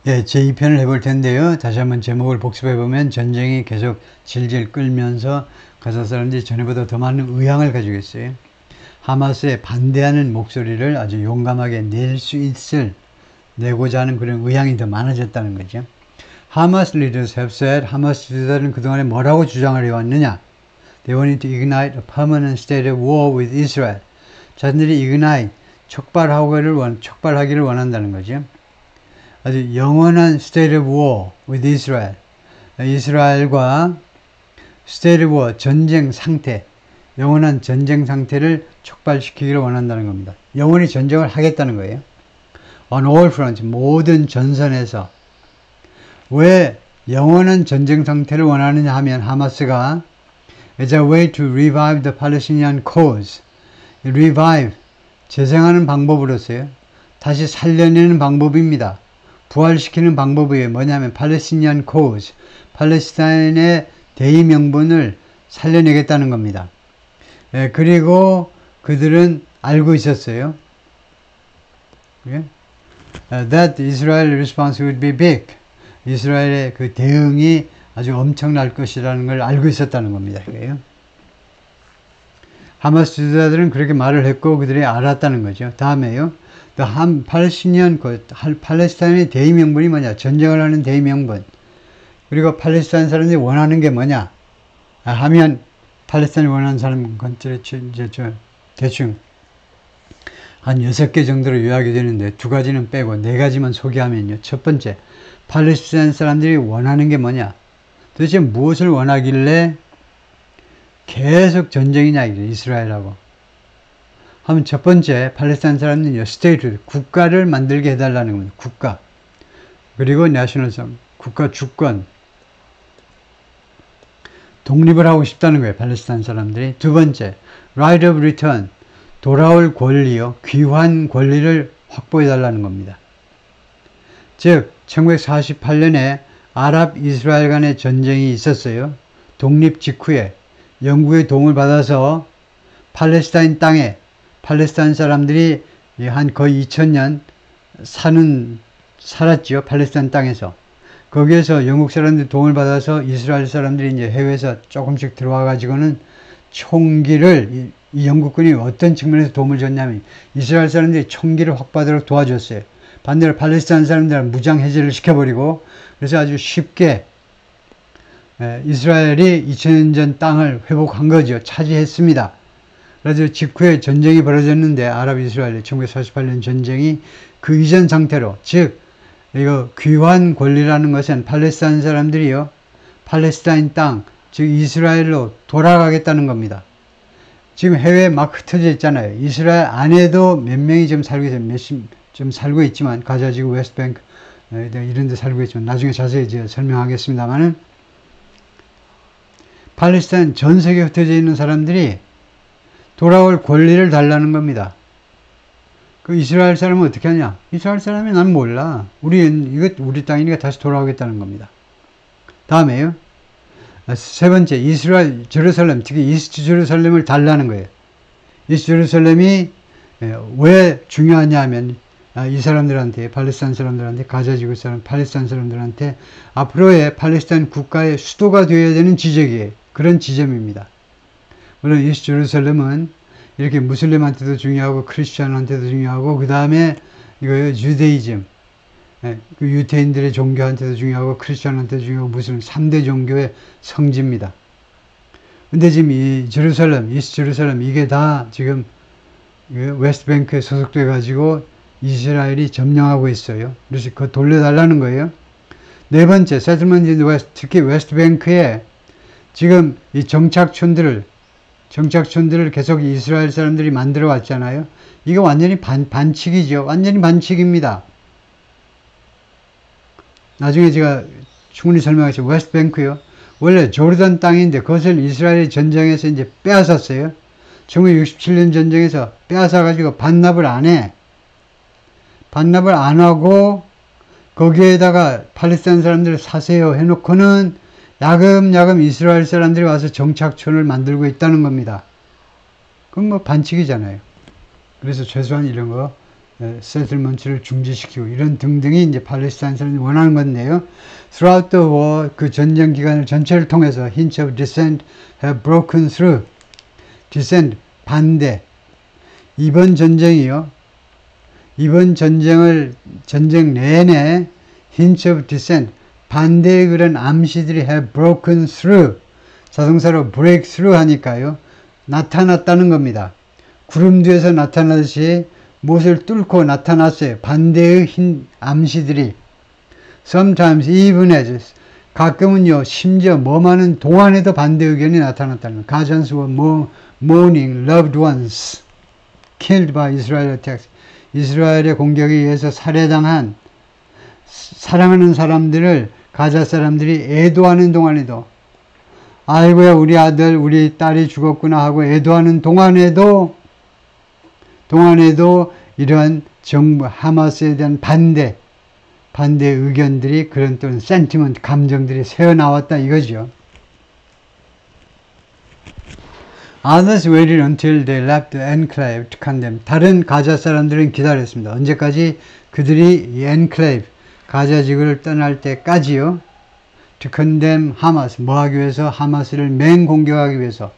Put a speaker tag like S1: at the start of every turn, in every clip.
S1: 예, 제2편을 해볼 텐데요. 다시 한번 제목을 복습해 보면 전쟁이 계속 질질 끌면서 가자 사람들이 전에보다 더 많은 의향을 가지고 있어요. 하마스에 반대하는 목소리를 아주 용감하게 낼 수 있을, 내고자 하는 그런 의향이 더 많아졌다는 거죠. Hamas leaders have said, 하마스 지도자들은 그동안에 뭐라고 주장을 해왔느냐? They wanted to ignite a permanent state of war with Israel. 자신들이 ignite, 촉발하기를 원한다는 거죠. 아주 영원한 state of war with Israel. 이스라엘과 state of war, 전쟁 상태, 영원한 전쟁 상태를 촉발시키기를 원한다는 겁니다. 영원히 전쟁을 하겠다는 거예요. On all fronts, 모든 전선에서. 왜 영원한 전쟁 상태를 원하느냐 하면 하마스가 as a way to revive the Palestinian cause. revive, 재생하는 방법으로서요. 다시 살려내는 방법입니다. 부활시키는 방법이 뭐냐면 팔레스티니안 cause, 팔레스타인의 대의 명분을 살려내겠다는 겁니다. 예, 그리고 그들은 알고 있었어요. 예? That Israel response would be big. 이스라엘의 그 대응이 아주 엄청날 것이라는 걸 알고 있었다는 겁니다. 이게요. 하마스 지도자들은 그렇게 말을 했고 그들이 알았다는 거죠. 다음에요. 팔레스타인의 대의 명분이 뭐냐? 전쟁을 하는 대의 명분. 그리고 팔레스타인 사람들이 원하는 게 뭐냐? 하면 팔레스타인이 원하는 사람 대충 한 6개 정도로 요약이 되는데 2가지는 빼고 4가지만 소개하면요. 첫 번째, 팔레스타인 사람들이 원하는 게 뭐냐? 도대체 무엇을 원하길래 계속 전쟁이냐, 이스라엘하고. 하면 첫 번째, 팔레스타인 사람들은요, 스테이트, 국가를 만들게 해달라는 겁니다. 국가. 그리고 내셔널성, 국가 주권. 독립을 하고 싶다는 거예요, 팔레스타인 사람들이. 두 번째, right of return, 돌아올 권리요, 귀환 권리를 확보해달라는 겁니다. 즉, 1948년에 아랍 이스라엘 간의 전쟁이 있었어요. 독립 직후에 영국의 도움을 받아서 팔레스타인 땅에 팔레스타인 사람들이 한 거의 2000년 살았지요. 팔레스타인 땅에서. 거기에서 영국 사람들 도움을 받아서 이스라엘 사람들이 이제 해외에서 조금씩 들어와 가지고는 총기를, 이 영국군이 어떤 측면에서 도움을 줬냐면 이스라엘 사람들이 총기를 확보하도록 도와줬어요. 반대로 팔레스타인 사람들은 무장 해제를 시켜버리고, 그래서 아주 쉽게 이스라엘이 2000년 전 땅을 회복한 거죠. 차지했습니다. 그래서 직후에 전쟁이 벌어졌는데, 아랍 이스라엘의 1948년 전쟁이 그 이전 상태로, 즉 이거 귀환 권리라는 것은 팔레스타인 사람들이요, 팔레스타인 땅, 즉 이스라엘로 돌아가겠다는 겁니다. 지금 해외에 막 흩어져 있잖아요. 이스라엘 안에도 몇 명이 좀 살고 있어요. 좀 살고 있지만, 가자지구, 웨스트뱅크 이런 데 살고 있지만, 나중에 자세히 이제 설명하겠습니다만은, 팔레스타인 전 세계에 흩어져 있는 사람들이 돌아올 권리를 달라는 겁니다. 그 이스라엘 사람은 어떻게 하냐? 이스라엘 사람이 난 몰라. 이거 우리 땅이니까 다시 돌아오겠다는 겁니다. 다음에요. 세 번째, 이스라엘, 제루살렘, 특히 이스트 제루살렘을 달라는 거예요. 이스트 제루살렘이 왜 중요하냐 하면, 이 사람들한테, 팔레스타인 사람들한테, 가자지구 사람, 팔레스타인 사람들한테 앞으로의 팔레스타인 국가의 수도가 되어야 되는 지적이에요. 그런 지점입니다. 물론 이스트 제루살렘은 이렇게 무슬림한테도 중요하고 크리스찬한테도 중요하고, 그 다음에 이거 유대이즘, 그 유태인들의 종교한테도 중요하고 크리스찬한테도 중요하고 무슬림 3대 종교의 성지입니다. 근데 지금 이 제루살렘, 이스트 제루살렘, 이게 다 지금 웨스트뱅크에 소속돼 가지고 이스라엘이 점령하고 있어요. 그래서 그거 돌려달라는 거예요. 네 번째, 세틀먼트 인 웨스트, 특히 웨스트뱅크에 지금 이 정착촌들을 계속 이스라엘 사람들이 만들어 왔잖아요. 이거 완전히 반칙이죠. 완전히 반칙입니다. 나중에 제가 충분히 설명하겠습니다. 웨스트뱅크요. 원래 조르단 땅인데 그것을 이스라엘이 전쟁에서 이제 빼앗았어요. 1967년 전쟁에서 빼앗아가지고 반납을 안 해. 반납을 안 하고 거기에다가 팔레스타인 사람들을 사세요 해놓고는 야금야금 이스라엘 사람들이 와서 정착촌을 만들고 있다는 겁니다. 그건 뭐 반칙이잖아요. 그래서 최소한 이런 거 세틀먼트를 중지시키고 이런 등등이 이제 팔레스타인 사람들이 원하는 건데요. Throughout the war, 그 전쟁 기간을 전체를 통해서 hints of dissent have broken through. dissent, 반대. 이번 전쟁이요. 이번 전쟁 내내 hints of dissent, 반대의 그런 암시들이 have broken through. 자동사로 break through 하니까요. 나타났다는 겁니다. 구름 뒤에서 나타나듯이 못을 뚫고 나타났어요. 반대의 흰 암시들이. Sometimes even as, 가끔은요, 심지어 머마는 동안에도 반대 의견이 나타났다는 거예요. Gazans were mourning loved ones killed by Israel attacks. 이스라엘의 공격에 의해서 살해당한 사랑하는 사람들을 가자 사람들이 애도하는 동안에도 아이고야 우리 아들 우리 딸이 죽었구나 하고 애도하는 동안에도 이러한 정부 하마스에 대한 반대 의견들이 그런 또는 센티먼트 감정들이 새어나왔다 이거죠. Others waited until they left the enclave to condemn. 다른 가자 사람들은 기다렸습니다. 언제까지? 그들이 이 enclave, 가자 지구를 떠날 때까지요. To condemn 하마스, 뭐 하기 위해서? 하마스를 맹공격하기 위해서.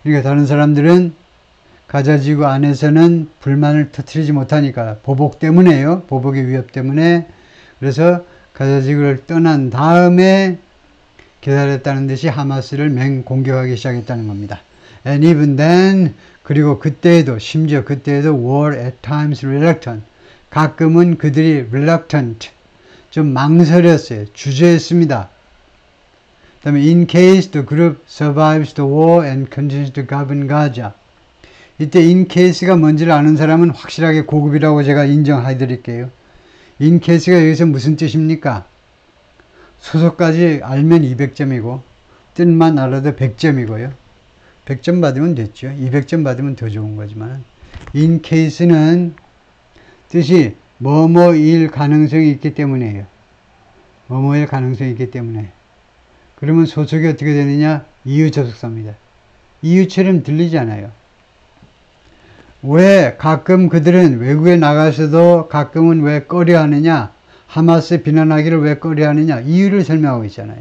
S1: 그러니까 다른 사람들은 가자 지구 안에서는 불만을 터뜨리지 못하니까 보복 때문에요. 보복의 위협 때문에. 그래서 가자 지구를 떠난 다음에 기다렸다는 듯이 하마스를 맹공격하기 시작했다는 겁니다. And even then, 그리고 그때에도, 심지어 그때에도 were at times reluctant. 가끔은 그들이 reluctant, 좀 망설였어요. 주저했습니다. 그 다음에 in case the group survives the war and continues to govern Gaza. 이때 in case가 뭔지를 아는 사람은 확실하게 고급이라고 제가 인정해 드릴게요. in case가 여기서 무슨 뜻입니까? 소속까지 알면 200점이고 뜻만 알아도 100점이고요. 100점 받으면 됐죠. 200점 받으면 더 좋은 거지만 in case는 뜻이 뭐뭐일 가능성이 있기 때문이에요. 뭐뭐일 가능성이 있기 때문에. 그러면 소속이 어떻게 되느냐? 이유 접속사입니다. 이유처럼 들리지 않아요. 왜 가끔 그들은 외국에 나가서도 가끔은 왜 꺼려하느냐? 하마스 비난하기를 왜 꺼려하느냐? 이유를 설명하고 있잖아요.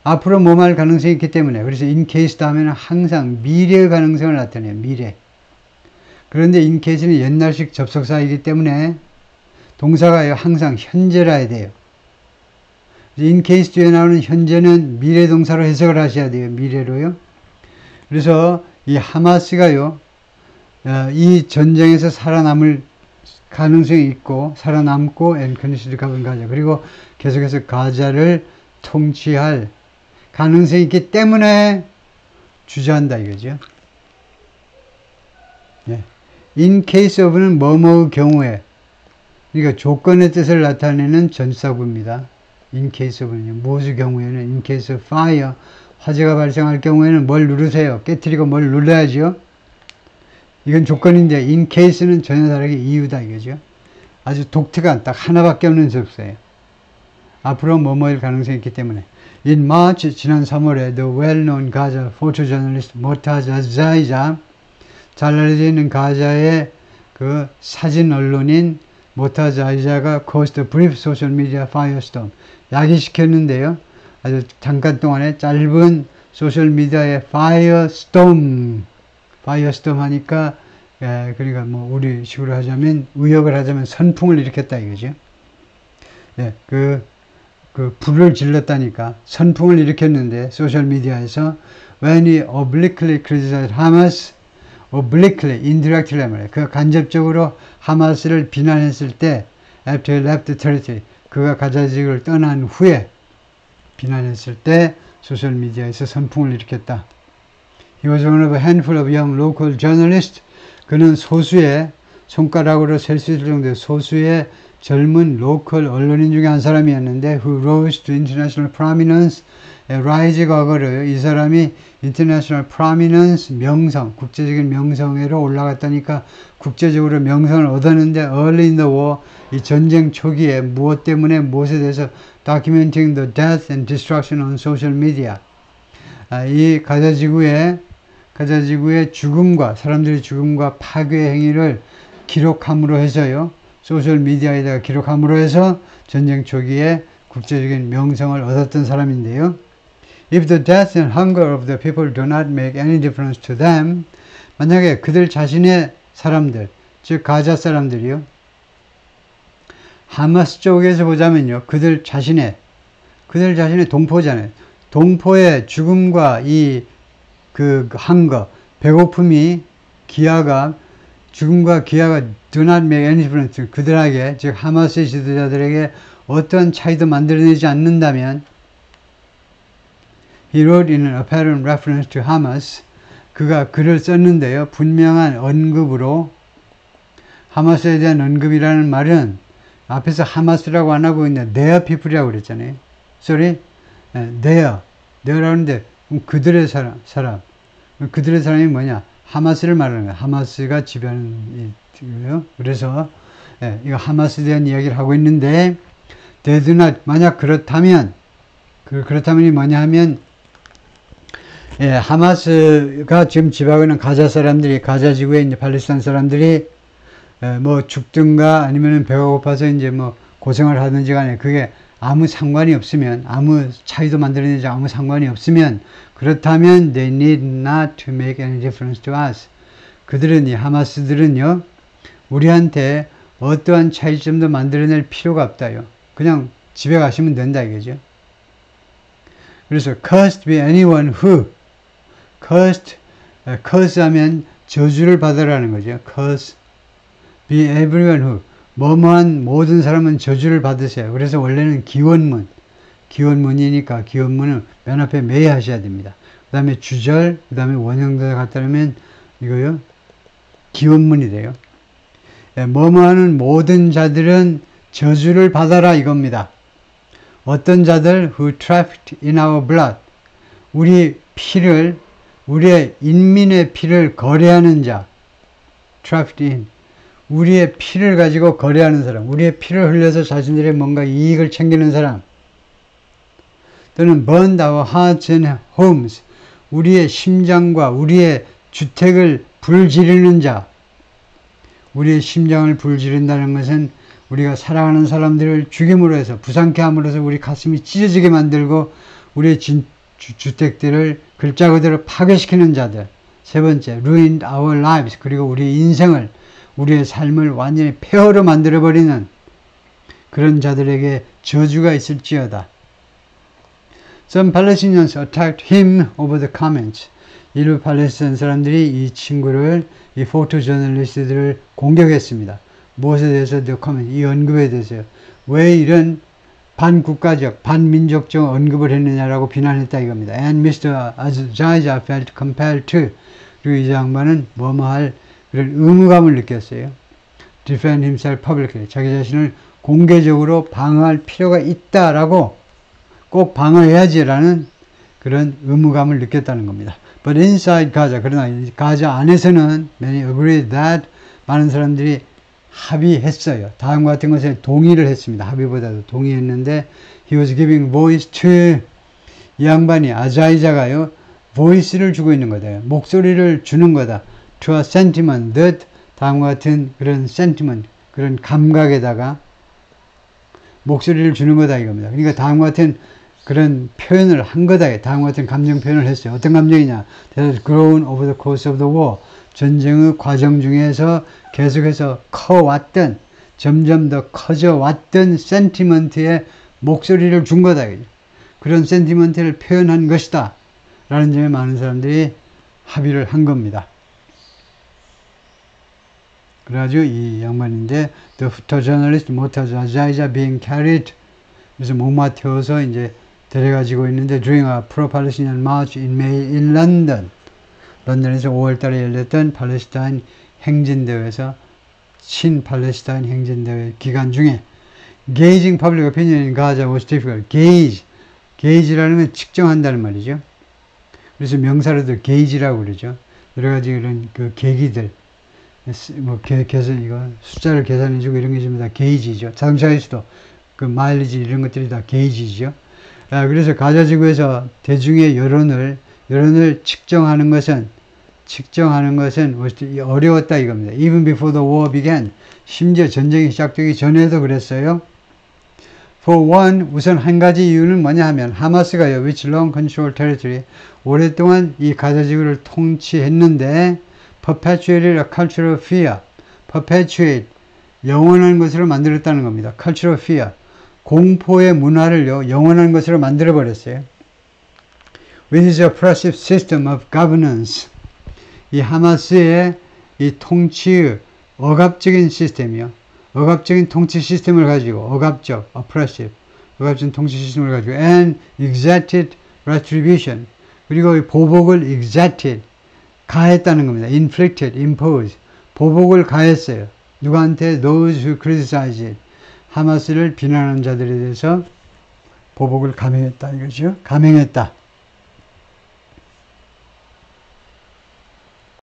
S1: 앞으로 뭐할 가능성이 있기 때문에. 그래서 in case 다음에는 항상 미래의 가능성을 나타내요. 미래. 그런데 in case는 옛날식 접속사이기 때문에 동사가 항상 현재라 해야 돼요. in case 뒤에 나오는 현재는 미래 동사로 해석을 하셔야 돼요. 미래로요. 그래서 이 하마스가요. 이 전쟁에서 살아남을 가능성이 있고 살아남고 and continue to govern 가자. 그리고 계속해서 가자를 통치할 가능성이 있기 때문에 주저한다 이거죠. 예. in case of는 뭐뭐의 경우에, 그러니까 조건의 뜻을 나타내는 전사구입니다. in case of는요. 무엇의 경우에는 in case of fire, 화재가 발생할 경우에는 뭘 누르세요? 깨트리고 뭘 눌러야죠. 이건 조건인데 in case는 전혀 다르게 이유다 이거죠. 아주 독특한 딱 하나밖에 없는 접수예요. 앞으로 뭐뭐일 가능성이 있기 때문에. In March, 지난 3월에 the well-known Gaza photojournalist Mortaza Zaiza, 잘 알려져 있는 가자의 그 사진 언론인 Mortaza Zaiza가 caused a brief social media firestorm. 야기시켰는데요. 아주 잠깐 동안에 짧은 소셜 미디어의 firestorm 하니까 그러니까 뭐 우리 식으로 하자면 의역을 하자면 선풍을 일으켰다 이거죠. 예, 그 불을 질렀다니까 선풍을 일으켰는데 소셜 미디어에서 when he obliquely criticized Hamas, obliquely, indirectly 말이에요. 그 간접적으로 하마스를 비난했을 때 after he left the territory, 그가 가자 지구를 떠난 후에 비난했을 때 소셜 미디어에서 선풍을 일으켰다. He was one of a handful of young local journalists. 그는 소수의 손가락으로 셀 수 있을 정도의 소수의 젊은 로컬 언론인 중에 한 사람이었는데 who rose to international prominence. rise가 어거려요. 이 사람이 international prominence, 명성, 국제적인 명성으로 올라갔다니까 국제적으로 명성을 얻었는데 early in the war, 이 전쟁 초기에 무엇 때문에 무엇에 대해서 documenting the death and destruction on social media. 이 가자 지구의 죽음과 사람들의 죽음과 파괴 행위를 기록함으로 해서요. 소셜미디어에다가 기록함으로 해서 전쟁 초기에 국제적인 명성을 얻었던 사람인데요. If the death and hunger of the people do not make any difference to them, 만약에 그들 자신의 사람들, 즉 가자 사람들이요. 하마스 쪽에서 보자면요. 그들 자신의 동포잖아요. 동포의 죽음과 한거, 배고픔이, 죽음과 기아가 do not make any difference. 그들에게, 즉 하마스의 지도자들에게 어떤 차이도 만들어내지 않는다면, He wrote in an apparent reference to Hamas. 그가 글을 썼는데요. 분명한 언급으로, 하마스에 대한 언급이라는 말은 앞에서 하마스라고 안 하고 있는데 their people이라고 그랬잖아요. Sorry? their라고 하는데 그들의 사람. 그들의 사람이 뭐냐? 하마스를 말하는 거야. 하마스가 지배하는 거예요. 그래서 이거 하마스에 대한 이야기를 하고 있는데 they do not, 만약 그렇다면이 뭐냐 하면 하마스가 지금 지배하고 있는 가자 사람들이, 가자 지구에 이제 팔레스타인 사람들이 뭐 죽든가 아니면 배가 고파서 이제 뭐 고생을 하든지 간에 그게 아무 상관이 없으면, 아무 차이도 만들어내지 아무 상관이 없으면, 그렇다면 they need not to make any difference to us. 그들은, 이 하마스들은요, 우리한테 어떠한 차이점도 만들어낼 필요가 없다요. 그냥 집에 가시면 된다 이거죠. 그래서 cursed be anyone who, curse 하면 저주를 받으라는 거죠. curse be everyone who, 뭐뭐한 모든 사람은 저주를 받으세요. 그래서 원래는 기원문이니까 기원문을 맨 앞에 매야 하셔야 됩니다. 그 다음에 주절, 그 다음에 원형대사 갖다 놓으면 이거요, 기원문이 돼요. 뭐뭐하는 모든 자들은 저주를 받아라 이겁니다. 어떤 자들? Who trafficked in our blood. 우리의 인민의 피를 거래하는 자. trafficked in. 우리의 피를 가지고 거래하는 사람. 우리의 피를 흘려서 자신들의 뭔가 이익을 챙기는 사람. 또는 burned our hearts and homes. 우리의 심장과 우리의 주택을 불지르는 자. 우리의 심장을 불지른다는 것은 우리가 사랑하는 사람들을 죽임으로 해서, 부상케 함으로써 우리 가슴이 찢어지게 만들고 우리의 주택들을 글자 그대로 파괴시키는 자들. 세 번째, ruined our lives. 그리고 우리의 인생을, 우리의 삶을 완전히 폐허로 만들어버리는 그런 자들에게 저주가 있을지어다. Some Palestinians attacked him over the comments. 일부 팔레스타인 사람들이 이 친구를, 이 포토 저널리스트들을 공격했습니다. 무엇에 대해서? The comment, 이 언급에 대해서요. 왜 이런 반국가적, 반민족적 언급을 했느냐라고 비난했다 이겁니다. And Mr. Azaija felt compelled to. 그리고 이 양반은 뭐뭐할 그런 의무감을 느꼈어요. Defend himself publicly. 자기 자신을 공개적으로 방어할 필요가 있다라고, 꼭 방어해야지라는 그런 의무감을 느꼈다는 겁니다. But inside Gaza, 그러나 가자 안에서는 many agreed that, 많은 사람들이 합의했어요. 다음과 같은 것에 동의를 했습니다. 합의보다도 동의했는데 he was giving voice to, 이 양반이, 아자이자가요, voice를 주고 있는 거다. 목소리를 주는 거다. to a sentiment that, 다음과 같은 그런 sentiment, 그런 감각에다가 목소리를 주는 거다 이겁니다. 그러니까 다음과 같은 그런 표현을 한 거다. 다음과 같은 감정 표현을 했어요. 어떤 감정이냐? That has grown over the course of the war. 전쟁의 과정 중에서 계속해서 커왔던, 점점 더 커져왔던 센티먼트의 목소리를 준 거다. 그런 센티먼트를 표현한 것이다. 라는 점에 많은 사람들이 합의를 한 겁니다. 그래가지고 이 양반인데, the photojournalist Mortaza Azaija being carried, 그래서 목마 태워서 이제 데려가지고 있는데, during a pro-Palestinian march in May in London. 런던에서 5월달에 열렸던 팔레스타인 행진대회에서, 친팔레스타인 행진대회 기간 중에 gauging public opinion in Gaza was difficult. gauge라는 건 측정한다는 말이죠. 그래서 명사로도 gauge라고 그러죠. 여러 가지 그런 그 계기들, 뭐 계산, 이거 숫자를 계산해주고 이런 게 전부 다 게이지죠. 자동차에서도 그 마일리지 이런 것들이 다 게이지죠. 그래서 가자 지구에서 대중의 여론을 측정하는 것은 측정하는 것은 어려웠다 이겁니다. Even before the war began. 심지어 전쟁이 시작되기 전에도 그랬어요. For one, 우선 한 가지 이유는 뭐냐 하면 하마스가요, which long control territory, 오랫동안 이 가자지구를 통치했는데 perpetuated a culture of fear. perpetuate, 영원한 것으로 만들었다는 겁니다. culture of fear, 공포의 문화를요, 영원한 것으로 만들어버렸어요. With its oppressive system of governance. 이 하마스의 이 통치의 억압적인 시스템이요. 억압적인 통치 시스템을 가지고, 억압적, oppressive, 억압적인 통치 시스템을 가지고, and exacted retribution. 그리고 보복을 exacted, 가했다는 겁니다. inflicted, impose. 보복을 가했어요. 누구한테? Those who criticize it. 하마스를 비난하는 자들에 대해서 보복을 감행했다 이거죠. 감행했다.